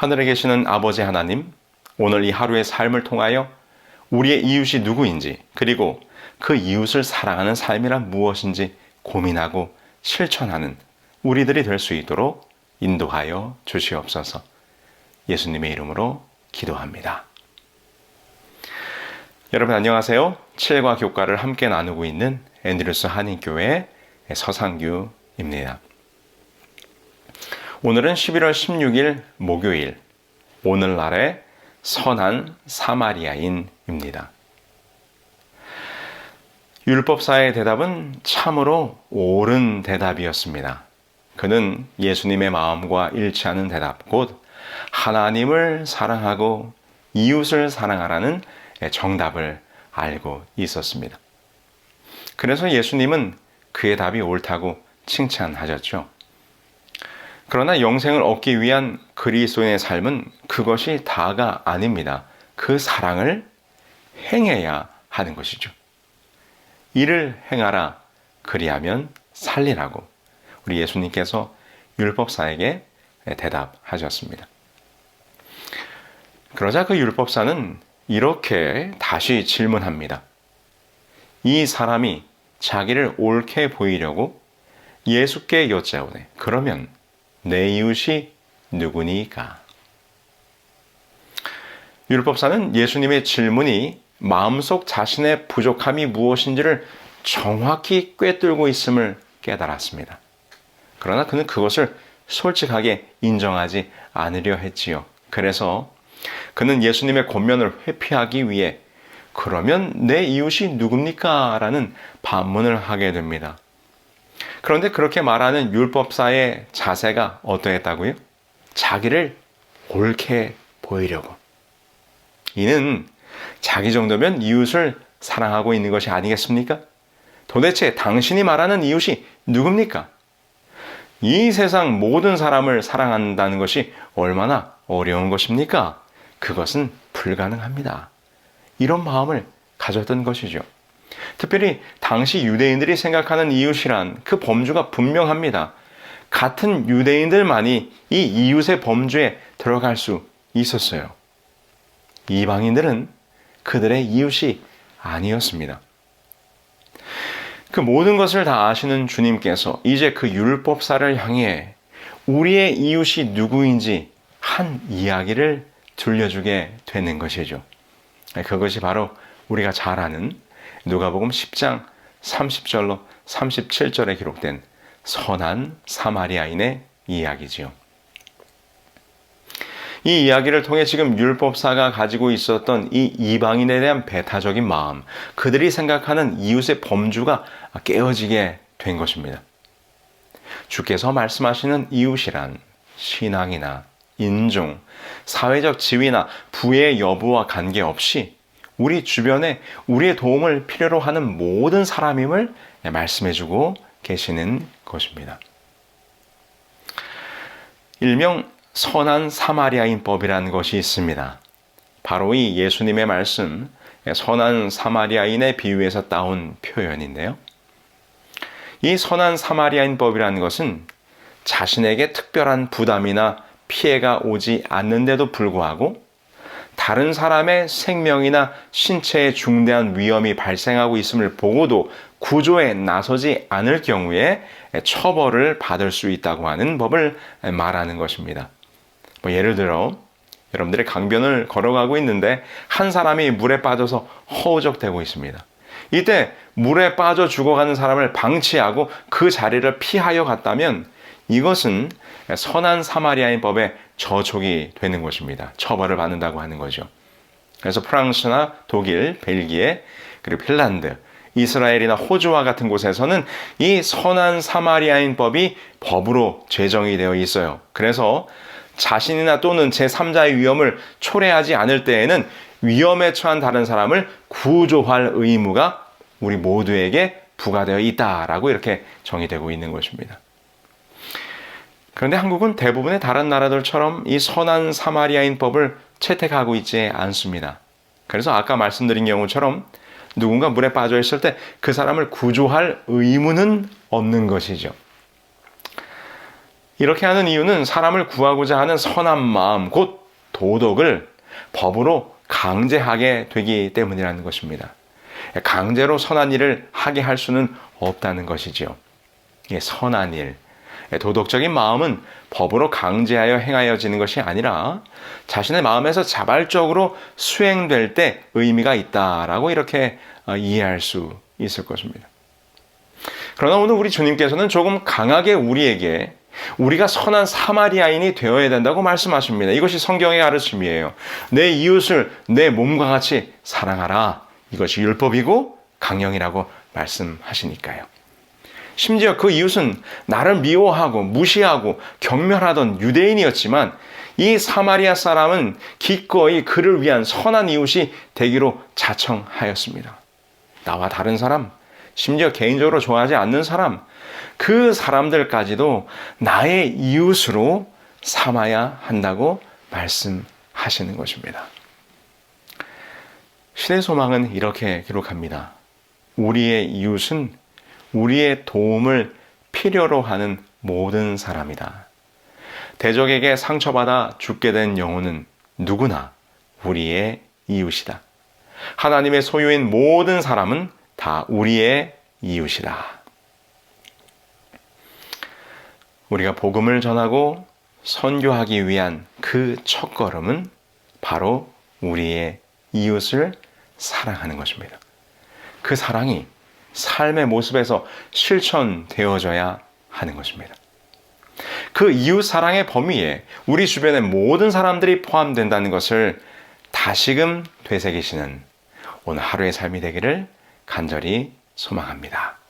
하늘에 계시는 아버지 하나님, 오늘 이 하루의 삶을 통하여 우리의 이웃이 누구인지, 그리고 그 이웃을 사랑하는 삶이란 무엇인지 고민하고 실천하는 우리들이 될 수 있도록 인도하여 주시옵소서. 예수님의 이름으로 기도합니다. 여러분 안녕하세요. 7과 교과를 함께 나누고 있는 앤드루스 한인교회 서상규입니다. 오늘은 11월 16일 목요일, 오늘날의 선한 사마리아인입니다. 율법사의 대답은 참으로 옳은 대답이었습니다. 그는 예수님의 마음과 일치하는 대답, 곧 하나님을 사랑하고 이웃을 사랑하라는 정답을 알고 있었습니다. 그래서 예수님은 그의 답이 옳다고 칭찬하셨죠. 그러나 영생을 얻기 위한 그리스도인의 삶은 그것이 다가 아닙니다. 그 사랑을 행해야 하는 것이죠. 이를 행하라, 그리하면 살리라고 우리 예수님께서 율법사에게 대답하셨습니다. 그러자 그 율법사는 이렇게 다시 질문합니다. 이 사람이 자기를 옳게 보이려고 예수께 여짜오네. 그러면 내 이웃이 누구니까? 율법사는 예수님의 질문이 마음속 자신의 부족함이 무엇인지를 정확히 꿰뚫고 있음을 깨달았습니다. 그러나 그는 그것을 솔직하게 인정하지 않으려 했지요. 그래서 그는 예수님의 권면을 회피하기 위해 그러면 내 이웃이 누굽니까? 라는 반문을 하게 됩니다. 그런데 그렇게 말하는 율법사의 자세가 어떠했다고요? 자기를 옳게 보이려고. 이는 자기 정도면 이웃을 사랑하고 있는 것이 아니겠습니까? 도대체 당신이 말하는 이웃이 누굽니까? 이 세상 모든 사람을 사랑한다는 것이 얼마나 어려운 것입니까? 그것은 불가능합니다. 이런 마음을 가졌던 것이죠. 특별히 당시 유대인들이 생각하는 이웃이란 그 범주가 분명합니다. 같은 유대인들만이 이 이웃의 범주에 들어갈 수 있었어요. 이방인들은 그들의 이웃이 아니었습니다. 그 모든 것을 다 아시는 주님께서 이제 그 율법사를 향해 우리의 이웃이 누구인지 한 이야기를 들려주게 되는 것이죠. 그것이 바로 우리가 잘 아는 누가복음 10장 30절로 37절에 기록된 선한 사마리아인의 이야기지요. 이 이야기를 통해 지금 율법사가 가지고 있었던 이 이방인에 대한 배타적인 마음, 그들이 생각하는 이웃의 범주가 깨어지게 된 것입니다. 주께서 말씀하시는 이웃이란 신앙이나 인종, 사회적 지위나 부의 여부와 관계없이 우리 주변에 우리의 도움을 필요로 하는 모든 사람임을 말씀해주고 계시는 것입니다. 일명 선한 사마리아인법이라는 것이 있습니다. 바로 이 예수님의 말씀, 선한 사마리아인의 비유에서 따온 표현인데요. 이 선한 사마리아인법이라는 것은 자신에게 특별한 부담이나 피해가 오지 않는데도 불구하고 다른 사람의 생명이나 신체에 중대한 위험이 발생하고 있음을 보고도 구조에 나서지 않을 경우에 처벌을 받을 수 있다고 하는 법을 말하는 것입니다. 예를 들어 여러분들이 강변을 걸어가고 있는데 한 사람이 물에 빠져서 허우적대고 있습니다. 이때 물에 빠져 죽어가는 사람을 방치하고 그 자리를 피하여 갔다면 이것은 선한 사마리아인법의 저촉이 되는 것입니다. 처벌을 받는다고 하는 거죠. 그래서 프랑스나 독일, 벨기에, 그리고 핀란드, 이스라엘이나 호주와 같은 곳에서는 이 선한 사마리아인법이 법으로 제정이 되어 있어요. 그래서 자신이나 또는 제3자의 위험을 초래하지 않을 때에는 위험에 처한 다른 사람을 구조할 의무가 우리 모두에게 부과되어 있다라고 이렇게 정의되고 있는 것입니다. 그런데 한국은 대부분의 다른 나라들처럼 이 선한 사마리아인법을 채택하고 있지 않습니다. 그래서 아까 말씀드린 경우처럼 누군가 물에 빠져 있을 때 그 사람을 구조할 의무는 없는 것이죠. 이렇게 하는 이유는 사람을 구하고자 하는 선한 마음, 곧 도덕을 법으로 강제하게 되기 때문이라는 것입니다. 강제로 선한 일을 하게 할 수는 없다는 것이지요. 선한 일, 도덕적인 마음은 법으로 강제하여 행하여지는 것이 아니라 자신의 마음에서 자발적으로 수행될 때 의미가 있다라고 이렇게 이해할 수 있을 것입니다. 그러나 오늘 우리 주님께서는 조금 강하게 우리에게 우리가 선한 사마리아인이 되어야 된다고 말씀하십니다. 이것이 성경의 가르침이에요. 내 이웃을 내 몸과 같이 사랑하라. 이것이 율법이고 강령이라고 말씀하시니까요. 심지어 그 이웃은 나를 미워하고 무시하고 경멸하던 유대인이었지만 이 사마리아 사람은 기꺼이 그를 위한 선한 이웃이 되기로 자청하였습니다. 나와 다른 사람, 심지어 개인적으로 좋아하지 않는 사람, 그 사람들까지도 나의 이웃으로 삼아야 한다고 말씀하시는 것입니다. 시대소망은 이렇게 기록합니다. 우리의 이웃은 우리의 도움을 필요로 하는 모든 사람이다. 대적에게 상처받아 죽게 된 영혼은 누구나 우리의 이웃이다. 하나님의 소유인 모든 사람은 다 우리의 이웃이다. 우리가 복음을 전하고 선교하기 위한 그 첫걸음은 바로 우리의 이웃을 사랑하는 것입니다. 그 사랑이 삶의 모습에서 실천되어져야 하는 것입니다. 그 이웃 사랑의 범위에 우리 주변의 모든 사람들이 포함된다는 것을 다시금 되새기시는 오늘 하루의 삶이 되기를 간절히 소망합니다.